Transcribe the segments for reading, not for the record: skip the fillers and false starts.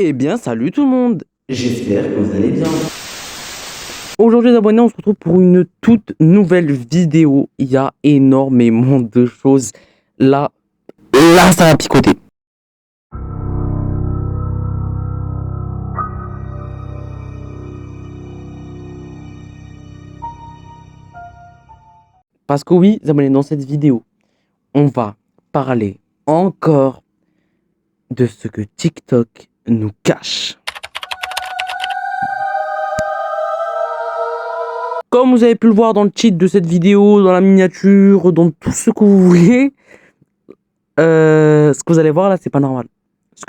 Eh bien, salut tout le monde. J'espère que vous allez bien. Aujourd'hui, les abonnés, on se retrouve pour une toute nouvelle vidéo. Il y a énormément de choses. Là, ça va picoter. Parce que oui, les abonnés, dans cette vidéo, on va parler encore de ce que TikTok nous cache. Comme vous avez pu le voir dans le titre de cette vidéo, dans la miniature, dans tout ce que vous voulez, ce que vous allez voir là, c'est pas normal. Ce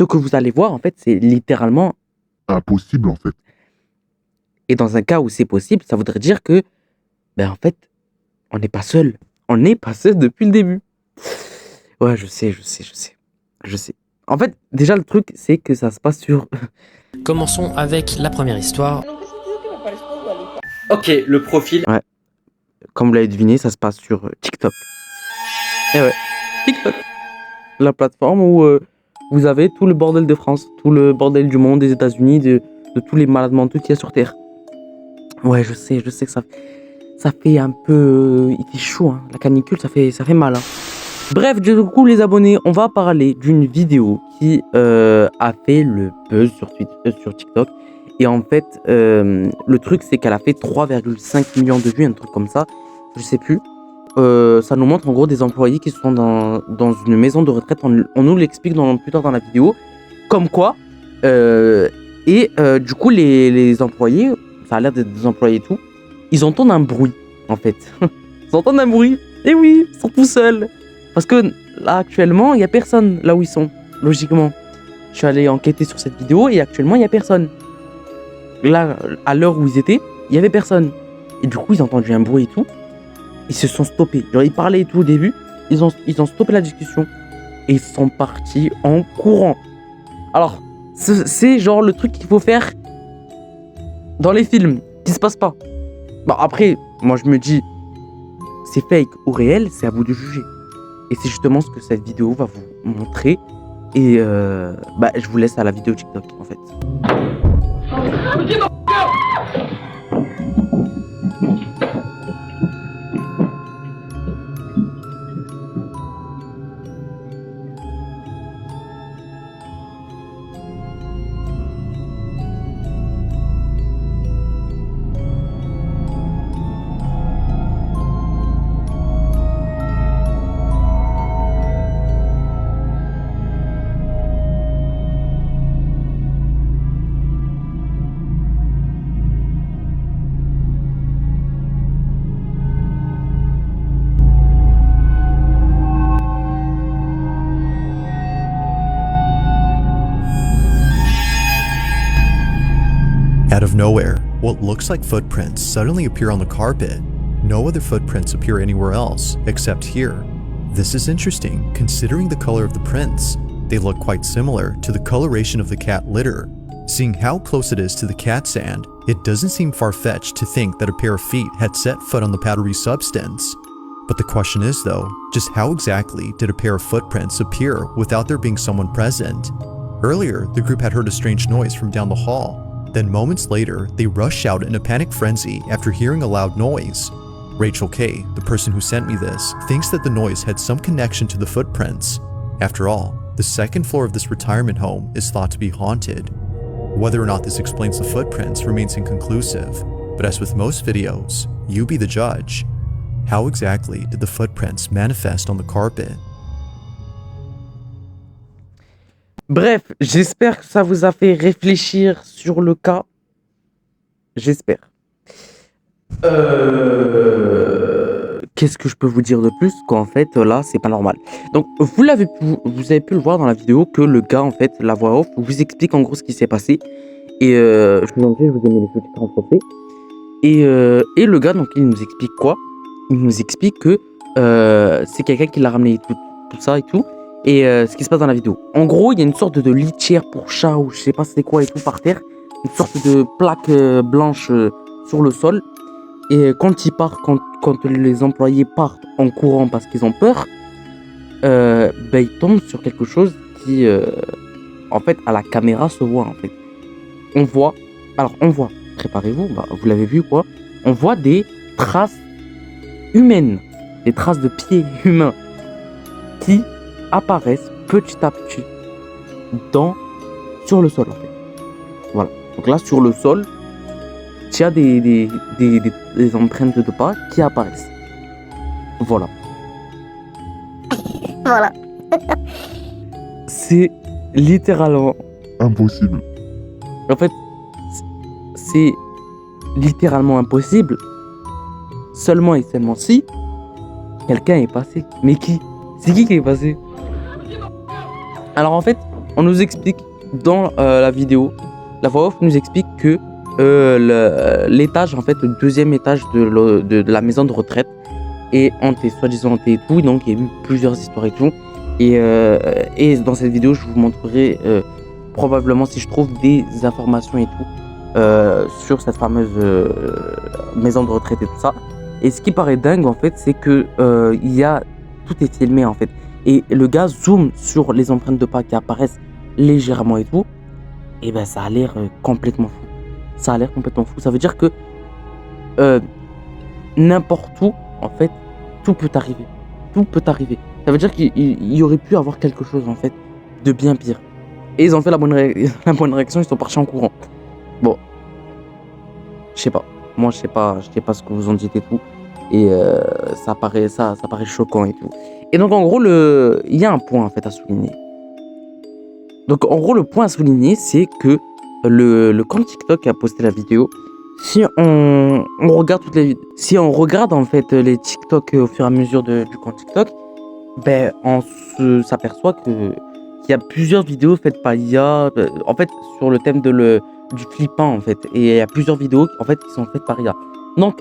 que vous allez voir, en fait, c'est littéralement impossible en fait. Et dans un cas où c'est possible, ça voudrait dire que, en fait, on n'est pas seul. On n'est pas seul depuis le début. Ouais, je sais. En fait, déjà, le truc, c'est que ça se passe sur... Commençons avec la première histoire. Ok, le profil. Ouais, comme vous l'avez deviné, ça se passe sur TikTok. Eh ouais, TikTok. La plateforme où vous avez tout le bordel de France, tout le bordel du monde, des États-Unis, de tous les malades mentaux qu'il y a sur Terre. Ouais, je sais que ça fait un peu... il fait chaud, hein. La canicule, ça fait mal. Hein. Bref, du coup, les abonnés, on va parler d'une vidéo qui a fait le buzz sur TikTok. Et en fait, le truc, c'est qu'elle a fait 3,5 millions de vues, un truc comme ça. Je sais plus. Ça nous montre en gros des employés qui sont dans une maison de retraite. On nous l'explique plus tard dans la vidéo. Comme quoi. Du coup, les employés, ça a l'air d'être des employés et tout, ils entendent un bruit, en fait. Ils entendent un bruit. Et oui, ils sont tout seuls. Parce que là, actuellement, il n'y a personne là où ils sont, logiquement. Je suis allé enquêter sur cette vidéo et actuellement, il n'y a personne. Là, à l'heure où ils étaient, il n'y avait personne. Et du coup, ils ont entendu un bruit et tout. Ils se sont stoppés. Genre, ils parlaient et tout au début. Ils ont stoppé la discussion. Et ils sont partis en courant. Alors, c'est genre le truc qu'il faut faire dans les films, qui se passe pas. Bon, après, moi je me dis, c'est fake ou réel, c'est à vous de juger. Et c'est justement ce que cette vidéo va vous montrer. Et je vous laisse à la vidéo TikTok, en fait. Out of nowhere, what looks like footprints suddenly appear on the carpet. No other footprints appear anywhere else, except here. This is interesting, considering the color of the prints. They look quite similar to the coloration of the cat litter. Seeing how close it is to the cat sand, it doesn't seem far-fetched to think that a pair of feet had set foot on the powdery substance. But the question is though, just how exactly did a pair of footprints appear without there being someone present? Earlier, the group had heard a strange noise from down the hall. Then moments later, they rush out in a panic frenzy after hearing a loud noise. Rachel K, the person who sent me this, thinks that the noise had some connection to the footprints. After all, the second floor of this retirement home is thought to be haunted. Whether or not this explains the footprints remains inconclusive, but as with most videos, you be the judge. How exactly did the footprints manifest on the carpet? Bref, j'espère que ça vous a fait réfléchir sur le cas. J'espère. Qu'est-ce que je peux vous dire de plus qu'en fait, là, c'est pas normal. Donc, vous avez pu le voir dans la vidéo que le gars, en fait, la voix off, vous explique en gros ce qui s'est passé. Et je vous en prie, je vous ai mis les sous-titres en français. Et le gars, donc, il nous explique quoi? Il nous explique que c'est quelqu'un qui l'a ramené tout ça et tout. Et ce qui se passe dans la vidéo. En gros, il y a une sorte de litière pour chat ou je sais pas c'est quoi et tout par terre. Une sorte de plaque blanche sur le sol. Et quand les employés partent en courant parce qu'ils ont peur, ils tombent sur quelque chose qui en fait, à la caméra se voit, en fait. On voit, préparez-vous, vous l'avez vu quoi, on voit des traces humaines, des traces de pieds humains qui apparaissent petit à petit sur le sol, en fait. Voilà. Donc là, sur le sol, il y a des empreintes de pas qui apparaissent. Voilà. Voilà. C'est littéralement Impossible. En fait, c'est littéralement impossible. Seulement et seulement si quelqu'un est passé. Mais qui? C'est qui est passé? Alors en fait, on nous explique dans la vidéo, la voix off nous explique que l'étage, en fait, le deuxième étage de la maison de retraite est hanté, soi-disant hanté et tout. Donc il y a eu plusieurs histoires et tout. Et dans cette vidéo, je vous montrerai probablement si je trouve des informations et tout sur cette fameuse maison de retraite et tout ça. Et ce qui paraît dingue en fait, c'est que tout est filmé en fait. Et le gars zoome sur les empreintes de pas qui apparaissent légèrement et tout. Et ben ça a l'air complètement fou. Ça a l'air complètement fou. Ça veut dire que n'importe où, en fait, tout peut arriver. Tout peut arriver. Ça veut dire qu'il y aurait pu avoir quelque chose en fait de bien pire. Et ils ont fait la bonne réaction, ils sont partis en courant. Bon, je sais pas. Moi, je sais pas ce que vous en dites et tout. Et ça paraît choquant et tout. Et donc, en gros, il y a un point en fait à souligner. Donc, en gros, le point à souligner, c'est que le compte TikTok qui a posté la vidéo, si on regarde si on regarde en fait les TikTok au fur et à mesure du compte TikTok, ben on s'aperçoit qu'il y a plusieurs vidéos faites par IA, en fait sur le thème du flippant en fait, et il y a plusieurs vidéos en fait qui sont faites par IA. Donc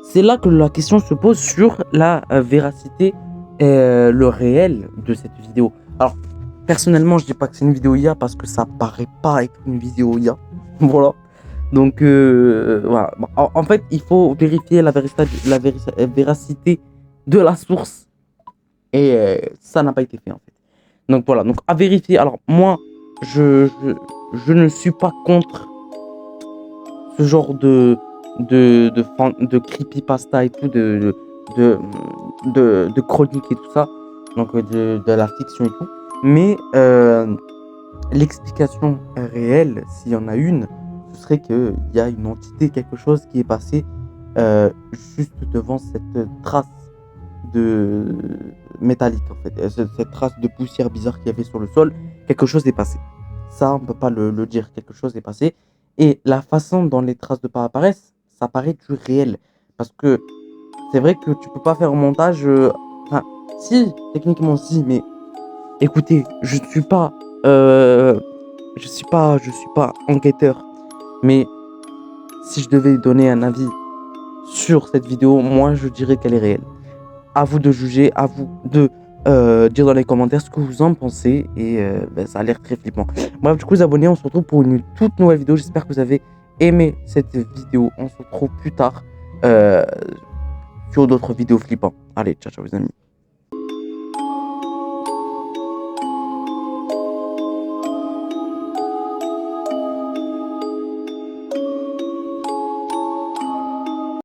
c'est là que la question se pose sur la véracité, le réel de cette vidéo. Alors personnellement, je dis pas que c'est une vidéo IA parce que ça paraît pas être une vidéo IA, voilà. Donc voilà. En fait, il faut vérifier la véracité de la source. Et ça n'a pas été fait en fait. Donc voilà, donc à vérifier. Alors moi, je ne suis pas contre ce genre de creepypasta et tout, de chronique et tout ça. Donc de la fiction et tout. Mais l'explication réelle, s'il y en a une, ce serait qu'il y a une entité, quelque chose qui est passé juste devant cette trace de métallique en fait, cette trace de poussière bizarre qu'il y avait sur le sol. Quelque chose est passé. Ça, on peut pas le dire. Quelque chose est passé. Et la façon dont les traces de pas apparaissent, ça paraît du réel. Parce que c'est vrai que tu peux pas faire un montage. Enfin, si, techniquement si, mais écoutez, je suis pas enquêteur. Mais si je devais donner un avis sur cette vidéo, moi je dirais qu'elle est réelle. À vous de juger, à vous de dire dans les commentaires ce que vous en pensez. Et ça a l'air très flippant. Bref, du coup les abonnés, on se retrouve pour une toute nouvelle vidéo. J'espère que vous avez aimé cette vidéo. On se retrouve plus tard sur d'autres vidéos flippants. Allez, ciao ciao les amis.